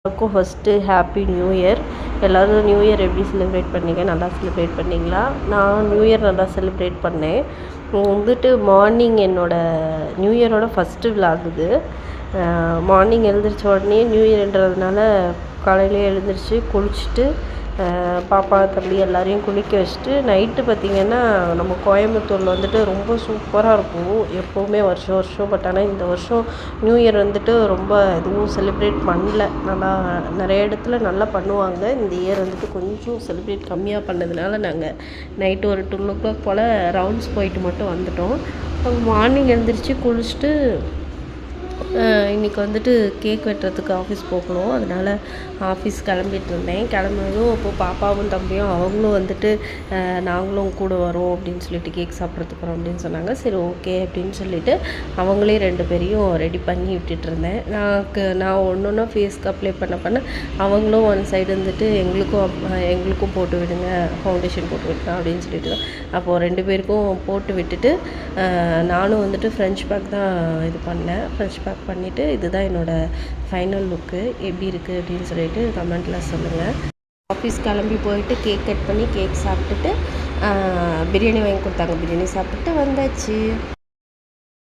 எல்லாருக்கும் first happy new year. எல்லோரும் new year எப்படி செலிப்ரேட் பண்ணீங்க? நல்லா செலிப்ரேட் பண்ணீங்களா? நான் நியூ இயர் நல்லா செலிப்ரேட் பண்ணேன். வந்துட்டு மார்னிங் நியூ இயரோட ஃபஸ்ட்டு விலாக் இது. மார்னிங் எழுந்திரிச்ச உடனே நியூ இயர்ன்றதுனால காலையிலே எழுந்திரிச்சு குளிச்சுட்டு பாப்பா தம்பி எல்லாரையும் குளிக்க வச்சுட்டு நைட்டு பார்த்திங்கன்னா நம்ம கோயம்புத்தூரில் வந்துட்டு ரொம்ப சூப்பராக இருக்கும் எப்போவுமே வருஷம் வருஷம். பட் ஆனால் இந்த வருஷம் நியூ இயர் வந்துட்டு ரொம்ப எதுவும் செலிப்ரேட் பண்ணல. நல்லா நிறைய இடத்துல நல்லா பண்ணுவாங்க. இந்த இயர் வந்துட்டு கொஞ்சம் செலிப்ரேட் கம்மியாக பண்ணதுனால நாங்கள் நைட்டு ஒரு 12 o'clock போல் ரவுண்ட்ஸ் போயிட்டு மட்டும் வந்துட்டோம். மார்னிங் எழுந்திரிச்சு குளிச்சுட்டு இன்றைக்கி வந்துட்டு கேக் வெட்டுறதுக்கு ஆஃபீஸ் போகணும். அதனால் ஆஃபீஸ் கிளம்பிட்டு இருந்தேன். கிளம்புனதும் அப்போது பாப்பாவும் தம்பியும் அவங்களும் வந்துட்டு நாங்களும் கூட வரோம் அப்படின்னு சொல்லிட்டு கேக் சாப்பிட்றதுக்கு வரோம் அப்படின்னு சொன்னாங்க. சரி ஓகே அப்படின்னு சொல்லிட்டு அவங்களே 2 பேரையும் ரெடி பண்ணி விட்டுட்டு இருந்தேன். நான் ஒன்று ஃபேஸ்க்கு அப்ளை பண்ண அவங்களும் ஒன் சைடு வந்துட்டு எங்களுக்கும் போட்டு விடுங்க, ஃபவுண்டேஷன் போட்டு விடுங்க அப்படின்னு சொல்லிட்டு தான் அப்போது 2 பேருக்கும் போட்டு விட்டுட்டு நானும் வந்துட்டு ஃப்ரெஞ்ச் பேக் தான் இது பண்ணேன். ஃப்ரெஞ்ச் பேக் பண்ணிவிட்டு இதுதான் என்னோடய ஃபைனல் லுக்கு. எப்படி இருக்குது அப்படின்னு சொல்லிட்டு கமெண்ட்டில் சொல்லுங்கள். ஆஃபீஸ் கிளம்பி போயிட்டு கேக் கட் பண்ணி கேக் சாப்பிட்டுட்டு பிரியாணி வாங்கி கொடுத்தாங்க. பிரியாணி சாப்பிட்டு வந்தாச்சு.